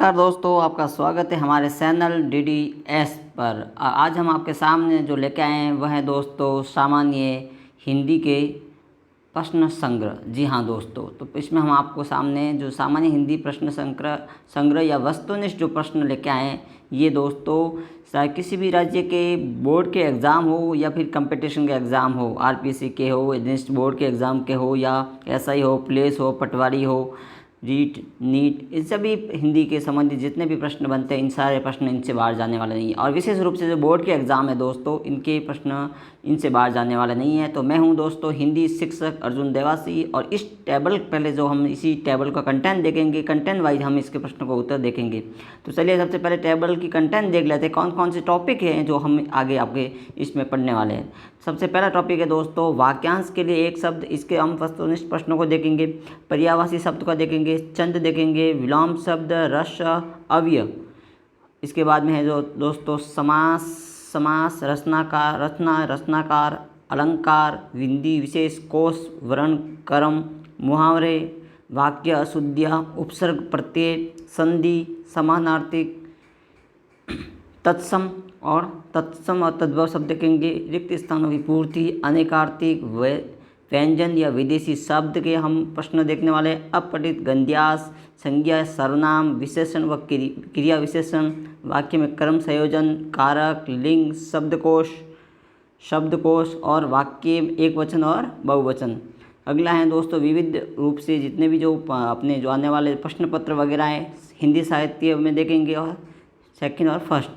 नमस्कार दोस्तों, आपका स्वागत है हमारे चैनल DDS पर। आज हम आपके सामने जो लेके आए हैं वह है दोस्तों सामान्य हिंदी के प्रश्न संग्रह। जी हाँ दोस्तों, तो इसमें हम आपको सामने जो सामान्य हिंदी प्रश्न संग्रह या वस्तुनिष्ठ जो प्रश्न लेके आए हैं, ये दोस्तों चाहे किसी भी राज्य के बोर्ड के एग्ज़ाम हो या फिर कंपटीशन के एग्ज़ाम हो, RPC के हो, नेक्स्ट बोर्ड के एग्ज़ाम के हो या SI हो, पुलिस हो, पटवारी हो, रीट, नीट, इन सभी हिंदी के संबंधित जितने भी प्रश्न बनते हैं, इन सारे प्रश्न इनसे बाहर जाने वाले नहीं है। और विशेष रूप से जो बोर्ड के एग्ज़ाम है दोस्तों, इनके प्रश्न इनसे बाहर जाने वाले नहीं है। तो मैं हूं दोस्तों हिंदी शिक्षक अर्जुन देवासी, और इस टेबल पहले जो हम इसी टेबल का कंटेंट देखेंगे, कंटेंट वाइज हम इसके प्रश्नों को उत्तर देखेंगे। तो चलिए सबसे पहले टेबल की कंटेंट देख लेते हैं, कौन कौन से टॉपिक हैं जो हम आगे आपके इसमें पढ़ने वाले हैं। सबसे पहला टॉपिक है दोस्तों वाक्यांश के लिए एक शब्द, इसके हम वस्तुनिष्ठ प्रश्नों को देखेंगे। पर्यायवाची शब्द को देखेंगे, छंद देखेंगे, विलोम शब्द, रस, अव्यय। इसके बाद में है जो दोस्तों समास, रचनाकार, अलंकार, विधि विशेष, कोश, वर्ण, कर्म, मुहावरे, वाक्य, अशुद्धियाँ, उपसर्ग, प्रत्यय, संधि, समानार्थिक, तत्सम और तद्भव शब्द देखेंगे। रिक्त स्थानों की पूर्ति, अनेकार्थिक, व्यंजन या विदेशी शब्द के हम प्रश्न देखने वाले हैं। अपठित, गंध्यास, संज्ञा, सर्वनाम, विशेषण व क्रिया विशेषण, वाक्य में क्रम संयोजन, कारक, लिंग, शब्दकोश और वाक्य एक वचन और बहुवचन। अगला है दोस्तों विविध रूप से जितने भी जो अपने जो आने वाले प्रश्न पत्र वगैरह हैं हिंदी साहित्य में देखेंगे, और सेकंड और फर्स्ट,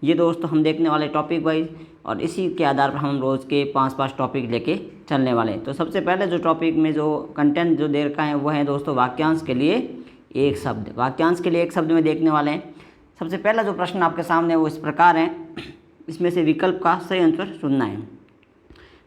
ये दोस्तों हम देखने वाले टॉपिक वाइज, और इसी के आधार पर हम रोज़ के 5-5 टॉपिक लेके चलने वाले हैं। तो सबसे पहले जो टॉपिक में जो कंटेंट जो दे रखा है वो है दोस्तों वाक्यांश के लिए एक शब्द। वाक्यांश के लिए एक शब्द में देखने वाले हैं। सबसे पहला जो प्रश्न आपके सामने वो इस प्रकार है, इसमें से विकल्प का सही आंसर चुनना है।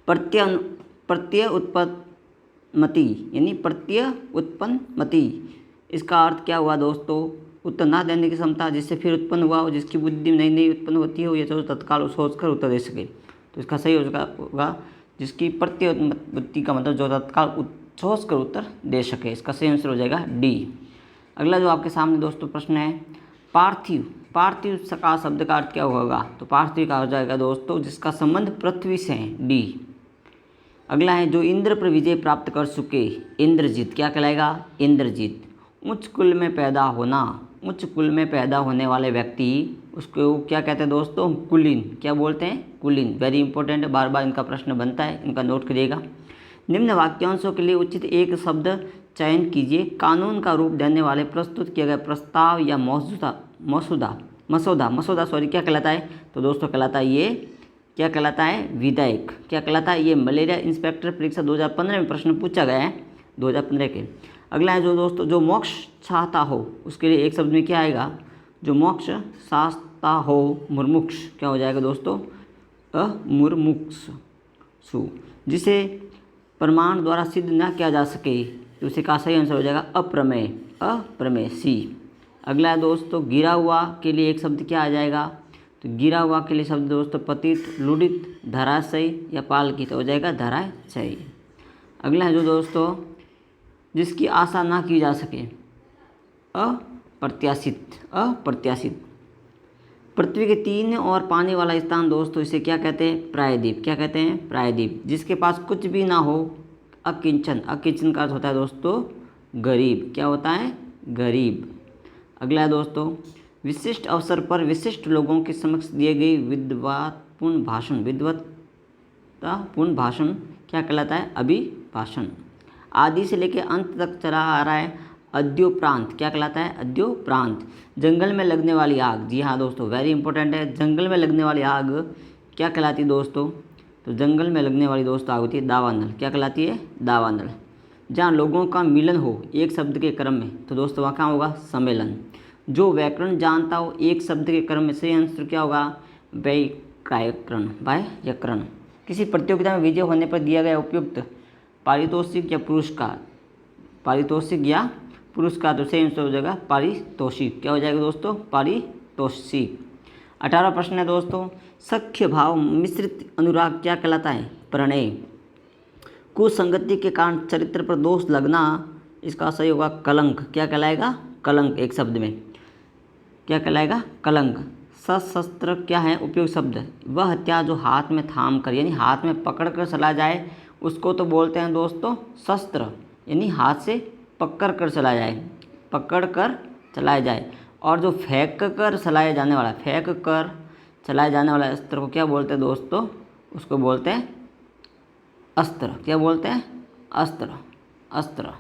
प्रत्यय उत्पन्नमति, यानी प्रत्यय उत्पन्नमति, इसका अर्थ क्या हुआ दोस्तों? उत्तर ना देने की क्षमता, जिससे फिर उत्पन्न हुआ हो, जिसकी बुद्धि नई नई उत्पन्न होती हो, या तो तत्काल सोचकर उत्तर दे सके। तो इसका सही होगा जिसकी प्रत्यय उत्पत्ति का मतलब जो तत्काल सोचकर उत्तर दे सके। इसका सही आंसर हो जाएगा D। अगला जो आपके सामने दोस्तों प्रश्न है पार्थिव। पार्थिव का शब्द का अर्थ क्या होगा? तो पार्थिव का हो जाएगा दोस्तों जिसका संबंध पृथ्वी से है, D। अगला है जो इंद्र पर विजय प्राप्त कर चुके, इंद्रजीत, क्या कहलाएगा? इंद्रजीत। उच्च कुल में पैदा होना, उच्च कुल में पैदा होने वाले व्यक्ति उसको क्या कहते हैं दोस्तों? कुलीन। क्या बोलते हैं? कुलीन। वेरी इंपॉर्टेंट है, बार बार इनका प्रश्न बनता है, इनका नोट करिएगा। निम्न वाक्यांशों के लिए उचित एक शब्द चयन कीजिए। कानून का रूप देने वाले प्रस्तुत किए गए प्रस्ताव या मसौदा क्या कहलाता है? तो दोस्तों कहलाता है ये क्या कहलाता है? विधेयक। क्या कहलाता है? ये मलेरिया इंस्पेक्टर परीक्षा 2015 में प्रश्न पूछा गया है, 2015 के। अगला है जो दोस्तों जो मोक्ष चाहता हो, उसके लिए एक शब्द में क्या आएगा? जो मोक्ष चाहता हो, मुर्मुक्ष, क्या हो जाएगा दोस्तों? मुर्मुक्षु। जिसे प्रमाण द्वारा सिद्ध न किया जा सके, तो उसे का सही आंसर हो जाएगा अप्रमेय, C। अगला है दोस्तों गिरा हुआ के लिए एक शब्द क्या आ जाएगा? तो गिरा हुआ के लिए शब्द दोस्तों पतित, लुढ़ित, धराशयी या पालकी, तो हो जाएगा धराशयी। अगला है जो दोस्तों जिसकी आशा ना की जा सके, अप्रत्याशित। पृथ्वी के 3 और पानी वाला स्थान दोस्तों इसे क्या कहते हैं? प्रायद्वीप। क्या कहते हैं? प्रायद्वीप। जिसके पास कुछ भी ना हो, अकिंचन। अकिंचन का अर्थ होता है दोस्तों गरीब। क्या होता है? गरीब। अगला है दोस्तों विशिष्ट अवसर पर विशिष्ट लोगों के समक्ष दिए गए विद्वत्तापूर्ण भाषण क्या कहलाता है? अभिभाषण। आदि से लेकर अंत तक चला आ रहा है अद्योप्रांत। क्या कहलाता है? अद्योप्रांत। जंगल में लगने वाली आग, जी हाँ दोस्तों वेरी इंपॉर्टेंट है। जंगल में लगने वाली आग क्या कहलाती है दोस्तों? तो जंगल में लगने वाली दोस्तों आग होती है दावानल। क्या कहलाती है? दावानल। जहाँ लोगों का मिलन हो एक शब्द के क्रम में, तो दोस्तों वहाँ कहाँ होगा? सम्मेलन। जो व्याकरण जानता हो एक शब्द के क्रम में, सही आंसर क्या होगा? व्याकरण। किसी प्रतियोगिता में विजय होने पर दिया गया उपयुक्त पारितोषिक या पुरस्कार, तो सही आंसर हो जाएगा पारितोषिक। क्या हो जाएगा दोस्तों? पारितोषिक। 18वां प्रश्न है दोस्तों सख्य भाव मिश्रित अनुराग क्या कहलाता है? प्रणय। कुसंगति के कारण चरित्र पर दोष लगना, इसका सही होगा कलंक। क्या कहलाएगा? कलंक एक शब्द में। क्या कहलाएगा? कलंक। सशस्त्र क्या है? उपयोग शब्द। वह हथियार जो हाथ में थाम कर यानी हाथ में पकड़ कर चला जाए उसको तो बोलते हैं दोस्तों शस्त्र, यानी हाथ से पकड़ कर चला जाए, पकड़ कर चलाया जाए। और जो फेंक कर चलाया जाने वाला, फेंक कर चलाए जाने वाला अस्त्र को क्या बोलते हैं दोस्तों? उसको बोलते हैं अस्त्र। क्या बोलते हैं? अस्त्र। अस्त्र।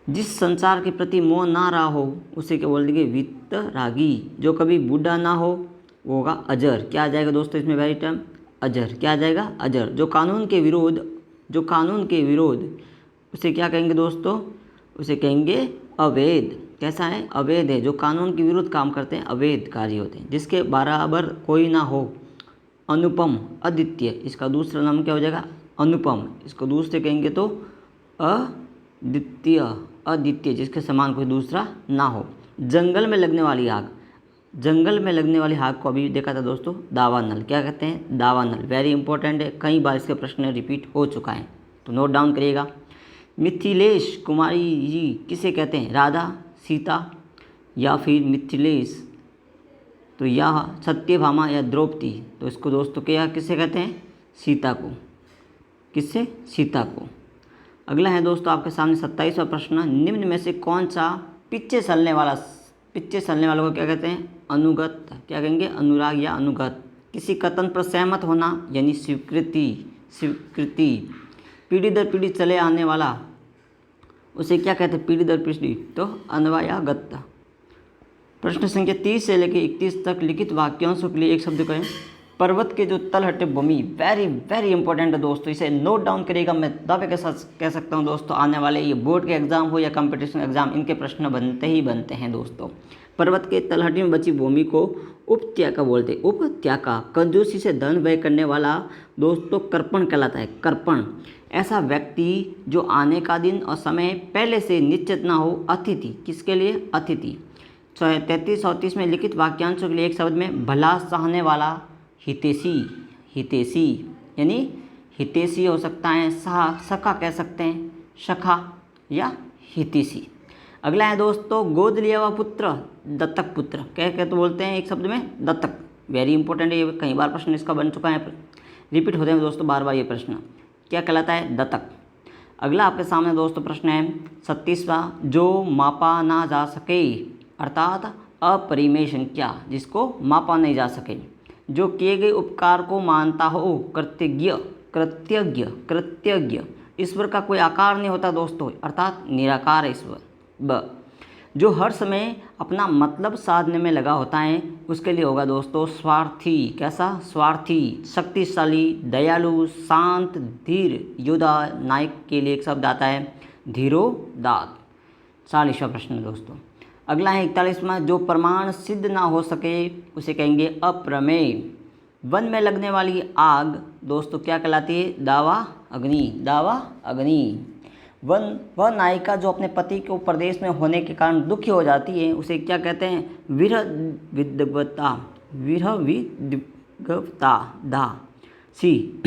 जिस संसार के प्रति मोह ना रहा हो उसे क्या बोल देंगे? वितरागी। जो कभी बूढ़ा ना हो वो होगा अजर। क्या आ जाएगा दोस्तों इसमें वैरी टर्म? अजर। क्या आ जाएगा? अजर। जो कानून के विरोध उसे क्या कहेंगे दोस्तों? उसे कहेंगे अवैध। कैसा है? अवैध है। जो कानून के विरुद्ध काम करते हैं अवैध कार्य होते हैं। जिसके बराबर कोई ना हो अनुपम, अद्वितीय। इसका दूसरा नाम क्या हो जाएगा? अनुपम। इसको दूसरे कहेंगे तो अद्वितीय, अद्वितीय, जिसके समान कोई दूसरा ना हो। जंगल में लगने वाली आग, जंगल में लगने वाली आग को अभी देखा था दोस्तों दावानल। क्या कहते हैं? दावानल। वेरी इंपॉर्टेंट है, कई बार इसके प्रश्न रिपीट हो चुका है तो नोट डाउन करिएगा। मिथिलेश कुमारी जी किसे कहते हैं? राधा, सीता या फिर मिथिलेश, तो यह सत्यभामा या द्रौपदी। तो इसको दोस्तों क्या किसे कहते हैं? सीता को। किससे? सीता को। अगला है दोस्तों आपके सामने 27वां प्रश्न। निम्न में से कौन सा पीछे चलने वाला, पीछे चलने वालों को क्या कहते हैं? अनुगत। क्या कहेंगे? अनुराग या अनुगत। किसी कथन पर सहमत होना यानी स्वीकृति, स्वीकृति। पीढ़ी दर पीढ़ी चले आने वाला उसे क्या कहते हैं? पीढ़ी दर पीढ़ी तो अन्वयागत। प्रश्न संख्या 30 से लेकर 31 तक लिखित वाक्यांशों के लिए एक शब्द कहें। पर्वत के जो तलहटे भूमि, वेरी वेरी इंपॉर्टेंट है दोस्तों, इसे नोट डाउन करिएगा। मैं दावे के साथ कह सकता हूं दोस्तों आने वाले ये बोर्ड के एग्जाम हो या कंपटीशन एग्जाम, इनके प्रश्न बनते ही बनते हैं दोस्तों। पर्वत के तलहटी में बची भूमि को उपत्याका बोलते हैं। उपत्याका कंजूसी से धन व्यय करने वाला दोस्तों कर्पण कहलाता है। कर्पण ऐसा व्यक्ति जो आने का दिन और समय पहले से निश्चित ना हो। अतिथि किसके लिए? अतिथि। 33-34 में लिखित वाक्यांशों के लिए एक शब्द में भला चाहने वाला, हितैषी। हितैषी यानी हितैषी हो सकता है, सखा कह सकते हैं, सखा या हितैषी। अगला है दोस्तों गोद लिया हुआ पुत्र, दत्तक पुत्र। क्या तो बोलते हैं एक शब्द में? दत्तक। वेरी इंपॉर्टेंट है, ये कई बार प्रश्न इसका बन चुका है, रिपीट होते हैं दोस्तों बार बार ये प्रश्न। क्या कहलाता है? दत्तक। अगला आपके सामने दोस्तों प्रश्न है 37वां। जो मापा ना जा सके अर्थात अपरिमेय संख्या, जिसको मापा नहीं जा सके। जो किए गए उपकार को मानता हो, कृतज्ञ, कृतज्ञ, कृतज्ञ। ईश्वर का कोई आकार नहीं होता दोस्तों, अर्थात निराकार है ईश्वर। ब जो हर समय अपना मतलब साधने में लगा होता है उसके लिए होगा दोस्तों स्वार्थी। कैसा? स्वार्थी। शक्तिशाली, दयालु, शांत, धीर, योद्धा। नायक के लिए एक शब्द आता है धीरोदात। 40वां प्रश्न दोस्तों। अगला है 41वां। जो प्रमाण सिद्ध ना हो सके उसे कहेंगे अप्रमेय। वन में लगने वाली आग दोस्तों क्या कहलाती है? दावा अग्नि। दावा अग्नि। वह नायिका जो अपने पति को परदेश में होने के कारण दुखी हो जाती है उसे क्या कहते हैं? विरह विद्वता। विरह विद्वता दा सी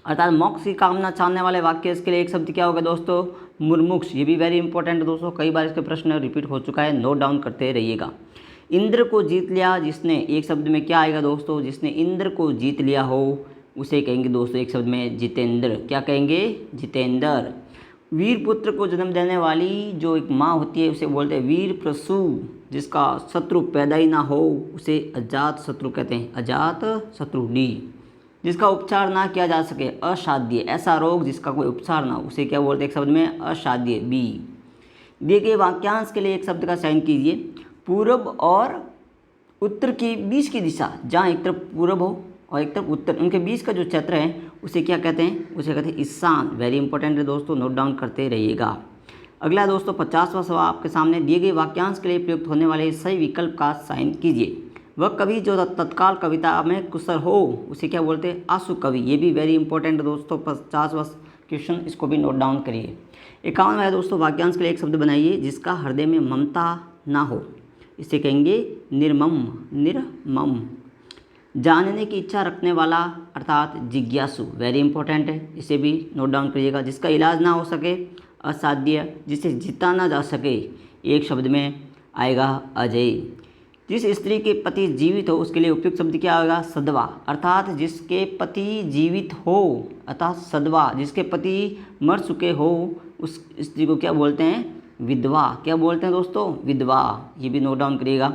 अर्थात मोक्ष की कामना चाहने वाले वाक्य। इसके लिए एक शब्द क्या होगा दोस्तों? मुर्मुक्ष। ये भी वेरी इंपॉर्टेंट है दोस्तों, कई बार इसके प्रश्न रिपीट हो चुका है, नोट डाउन करते रहिएगा। इंद्र को जीत लिया जिसने, एक शब्द में क्या आएगा दोस्तों? जिसने इंद्र को जीत लिया हो उसे कहेंगे दोस्तों एक शब्द में जितेंद्र। क्या कहेंगे? जितेंद्र। वीर पुत्र को जन्म देने वाली जो एक माँ होती है उसे बोलते हैं वीर प्रसू। जिसका शत्रु पैदा ही ना हो उसे अजात शत्रु कहते हैं। अजात शत्रु। डी जिसका उपचार ना किया जा सके, असाध्य। ऐसा रोग जिसका कोई उपचार ना हो उसे क्या बोलते हैं एक शब्द में? असाध्य। बी दिए गए वाक्यांश के लिए एक शब्द का चयन कीजिए। पूर्व और उत्तर के बीच की दिशा, जहाँ एक तरफ पूर्व हो और एक तरफ उत्तर, उनके बीच का जो क्षेत्र है उसे क्या कहते हैं? उसे कहते हैं ईशान। वेरी इंपॉर्टेंट है दोस्तों, नोट डाउन करते रहिएगा। अगला दोस्तों 50वां सवाल आपके सामने। दिए गए वाक्यांश के लिए प्रयुक्त होने वाले सही विकल्प का चयन कीजिए। वह कवि जो तत्काल कविता में कुशल हो उसे क्या बोलते हैं? आशु कवि। ये भी वेरी इंपॉर्टेंट है दोस्तों, 50वां क्वेश्चन, इसको भी नोट डाउन करिए। 51वां है दोस्तों वाक्यांश के लिए एक शब्द बनाइए जिसका हृदय में ममता ना हो, इसे कहेंगे निर्मम। निर्मम। जानने की इच्छा रखने वाला अर्थात जिज्ञासु। वेरी इंपॉर्टेंट है, इसे भी नोट डाउन करिएगा। जिसका इलाज ना हो सके, असाध्य। जिसे जीता ना जा सके, एक शब्द में आएगा अजय। जिस स्त्री के पति जीवित हो उसके लिए उपयुक्त शब्द क्या होगा? सदवा। अर्थात जिसके पति जीवित हो अर्थात सदवा, जिसके पति मर चुके हो उस स्त्री को क्या बोलते हैं? विधवा। क्या बोलते हैं दोस्तों? विधवा। ये भी नोट डाउन करिएगा।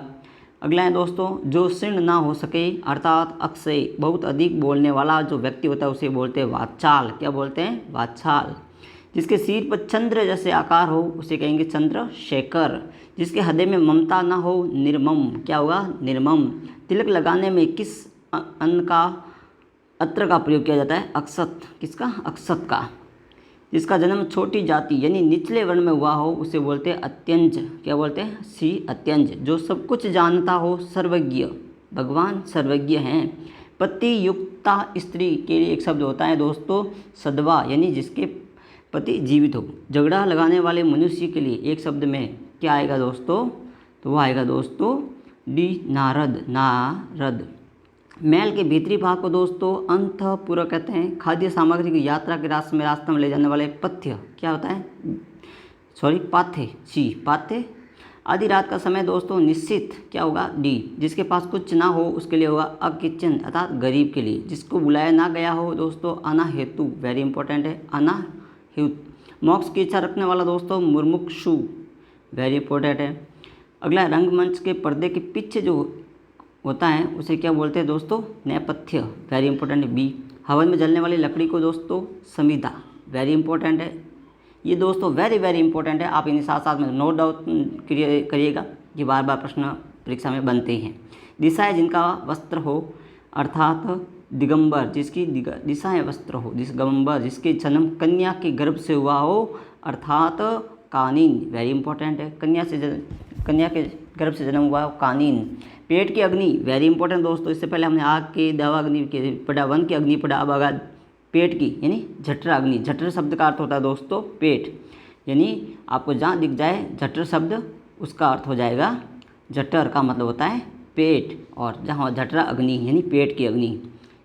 अगला है दोस्तों, जो शीर्ण ना हो सके अर्थात अक्षय, बहुत अधिक बोलने वाला जो व्यक्ति होता है उसे बोलते हैं वाचाल। क्या बोलते हैं? वाचाल। जिसके सिर पर चंद्र जैसे आकार हो उसे कहेंगे चंद्रशेखर। जिसके हृदय में ममता ना हो निर्मम। क्या होगा? निर्मम। तिलक लगाने में किस अन्न का अत्र का प्रयोग किया जाता है? अक्षत। किसका? अक्षत का। जिसका जन्म छोटी जाति यानी निचले वर्ण में हुआ हो उसे बोलते हैं अत्यंज। क्या बोलते हैं? सी अत्यंज। जो सब कुछ जानता हो सर्वज्ञ, भगवान सर्वज्ञ हैं। पति युक्ता स्त्री के लिए एक शब्द होता है दोस्तों सदवा, यानी जिसके पति जीवित हो। झगड़ा लगाने वाले मनुष्य के लिए एक शब्द में क्या आएगा दोस्तों? तो वह आएगा दोस्तों डी नारद। नारद। महल के भीतरी भाग को दोस्तों अंतःपुर कहते हैं। खाद्य सामग्री की यात्रा के रास्ते में ले जाने वाले पथ्य क्या होता है? पाथे। सी पाथे। आधी रात का समय दोस्तों निश्चित क्या होगा? डी। जिसके पास कुछ ना हो उसके लिए होगा अकिचन अर्थात गरीब के लिए। जिसको बुलाया ना गया हो दोस्तों अनाहेतु। वेरी इंपॉर्टेंट है अनाहेतु। मोक्ष की इच्छा रखने वाला दोस्तों मुर्मुक्षु। वेरी इंपॉर्टेंट है। अगला रंगमंच के पर्दे के पीछे जो होता है उसे क्या बोलते हैं दोस्तों? नेपथ्य। वेरी इंपॉर्टेंट है बी। हवन में जलने वाली लकड़ी को दोस्तों समिधा। वेरी इंपॉर्टेंट है ये दोस्तों, वेरी इंपॉर्टेंट है। आप इन्हें साथ साथ में नोट डाउन करिएगा, ये बार बार प्रश्न परीक्षा में बनते हैं। दिशाएं जिनका वस्त्र हो अर्थात दिगंबर, जिसकी दिशाएं वस्त्र हो। दिगंबर जिसके जन्म कन्या के गर्भ से हुआ हो अर्थात कानीन। वेरी इंपॉर्टेंट है। कन्या के गर्भ से जन्म हुआ हो कानीन। पेट की अग्नि। वेरी इंपॉर्टेंट दोस्तों, इससे पहले हमने आग की देवाग्नि के पढ़ा, वन की अग्नि पढ़ा, अब आगा पेट की यानी जठर अग्नि। जठर शब्द का अर्थ होता है दोस्तों पेट, यानी आपको जहाँ दिख जाए जठर शब्द उसका अर्थ हो जाएगा जठर का मतलब होता है पेट, और जहाँ जठर अग्नि यानी पेट की अग्नि।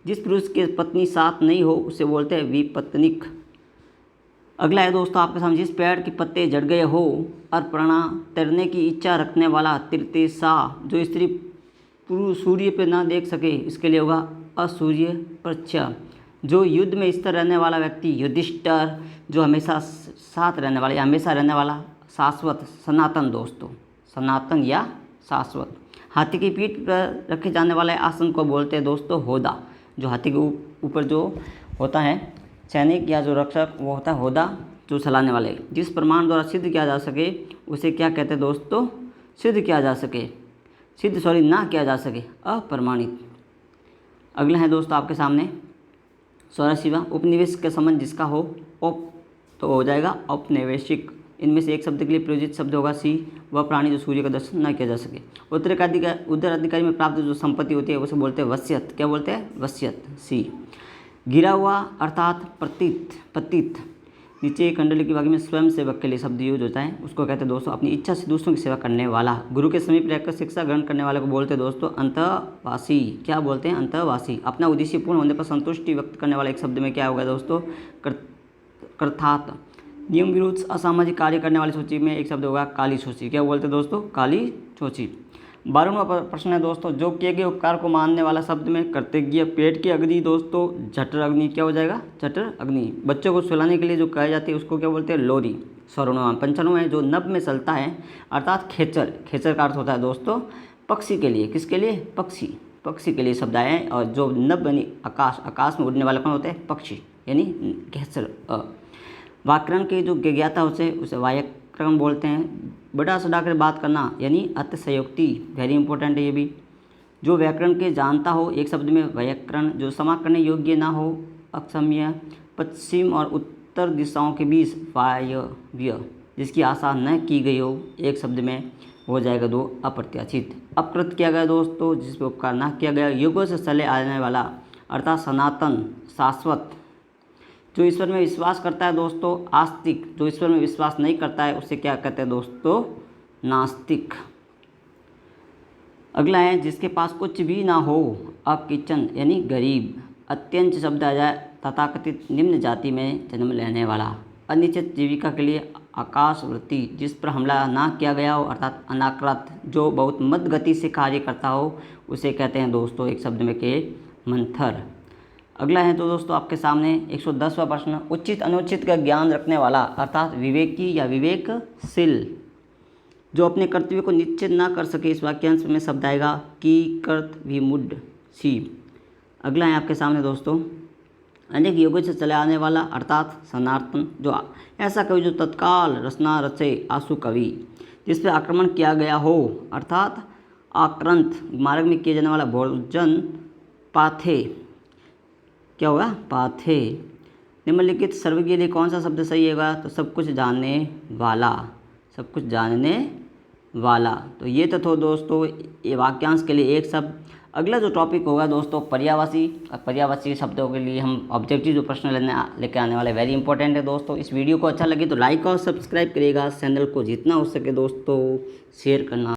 जिस पुरुष की पत्नी साथ नहीं हो उसे बोलते हैं विपत्निक। अगला है दोस्तों आपके सामने, जिस पेड़ के पत्ते झड़ गए हो और प्रणा तैरने की इच्छा रखने वाला तिरतेसा। जो स्त्री पुरुष सूर्य पे ना देख सके इसके लिए होगा असूर्य प्रच्छ। जो युद्ध में स्थिर रहने वाला व्यक्ति युधिष्ठिर। जो हमेशा साथ रहने वाला या हमेशा रहने वाला शाश्वत सनातन दोस्तों, सनातन या शाश्वत। हाथी की पीठ पर रखे जाने वाले आसन को बोलते हैं दोस्तों होदा। जो हाथी के ऊपर जो होता है सैनिक या जो रक्षक वो होता है होदा, जो चलाने वाले। जिस प्रमाण द्वारा सिद्ध किया जा सके उसे क्या कहते हैं दोस्तों? सिद्ध किया जा सके, ना किया जा सके अप्रमाणित। अगला है दोस्तों आपके सामने 84वां, उपनिवेश के संबंध जिसका हो औप तो हो जाएगा औपनिवेशिक। इनमें से एक शब्द के लिए प्रयोजित शब्द होगा सी। वह प्राणी जो सूर्य का दर्शन न किया जा सके। उत्तराधिकारी में प्राप्त जो संपत्ति होती है उसे बोलते हैं वसीयत। क्या बोलते हैं? वसीयत सी। गिरा हुआ अर्थात पतित। नीचे कंडली के भाग में स्वयं सेवक के लिए शब्द यूज होता है, उसको कहते हैं दोस्तों अपनी इच्छा से दूसरों की सेवा करने वाला। गुरु के समीप रहकर शिक्षा ग्रहण करने वाले को बोलते हैं दोस्तों अंतःवासी। क्या बोलते हैं? अंतःवासी। अपना उद्देश्य पूर्ण होने पर संतुष्टि व्यक्त करने वाला एक शब्द में क्या होगा दोस्तों? कृतार्थ। नियम विरुद्ध असामाजिक कार्य करने वाली सूची में एक शब्द होगा काली सूची। क्या बोलते हैं दोस्तों? काली सूची। 12वां प्रश्न है दोस्तों, जो किए गए उपकार को मानने वाला शब्द में कृतज्ञ। पेट की अग्नि दोस्तों जठर अग्नि। क्या हो जाएगा? जठर अग्नि। बच्चों को सुलाने के लिए जो कही जाती है उसको क्या बोलते हैं? लोरी। 96वां 95वां है, जो नभ में चलता है अर्थात खेचर। खेचर का अर्थ होता है दोस्तों पक्षी के लिए। किसके लिए? पक्षी के लिए शब्द आए हैं। और जो नभ यानी आकाश में उड़ने वाला कौन होता है? पक्षी यानी खेचर। व्याकरण के जो ज्ञाता उसे व्याकरण बोलते हैं। बड़ा सड़ा कर बात करना यानी अतिशयोक्ति। वेरी इंपॉर्टेंट है ये भी। जो व्याकरण के जानता हो एक शब्द में व्याकरण। जो क्षमा करने योग्य ना हो अक्षम्य। पश्चिम और उत्तर दिशाओं के बीच वायव्य। जिसकी आशा न की गई हो एक शब्द में हो जाएगा 2 अप्रत्याशित। अपकृत किया गया दोस्तों जिस पर उपकार ना किया गया। युगों से चले आने वाला अर्थात सनातन शाश्वत। जो ईश्वर में विश्वास करता है दोस्तों आस्तिक। जो ईश्वर में विश्वास नहीं करता है उसे क्या कहते हैं दोस्तों? नास्तिक। अगला है, जिसके पास कुछ भी ना हो अकिचन यानी गरीब। अत्यंत शब्द आ जाए तथाकथित निम्न जाति में जन्म लेने वाला। अनिश्चित जीविका के लिए आकाशवृत्ति, जिस पर हमला ना किया गया हो अर्थात अनाकृत, जो बहुत मद गति से कार्य करता हो, उसे कहते हैं दोस्तों एक शब्द में के मंथर। अगला है तो दोस्तों आपके सामने 110वां प्रश्न, उचित अनुचित का ज्ञान रखने वाला अर्थात विवेकी या विवेकशील, जो अपने कर्तव्य को निश्चित ना कर सके। इस वाक्यांश में शब्द आएगा की कर्त विमुड सी। अगला है आपके सामने दोस्तों, अनेक युगों से चले आने वाला अर्थात सनातन, जो ऐसा कवि जो तत्काल रचना रचे आंसू कवि, जिस पर आक्रमण किया गया हो अर्थात आक्रांत, मार्ग में किए जाने वाला भोजन पाथे, क्या होगा पाथे। निम्नलिखित सर्व के लिए कौन सा शब्द सही होगा, तो सब कुछ जानने वाला, सब कुछ जानने वाला। तो ये तो था दोस्तों ये वाक्यांश के लिए एक शब्द। अगला जो टॉपिक होगा दोस्तों पर्यायवाची, और पर्यायवाची शब्दों के लिए हम ऑब्जेक्टिव जो प्रश्न लेके आने वाले वेरी इंपॉर्टेंट है दोस्तों। इस वीडियो को अच्छा लगे तो लाइक और सब्सक्राइब करिएगा, चैनल को जितना हो सके दोस्तों शेयर करना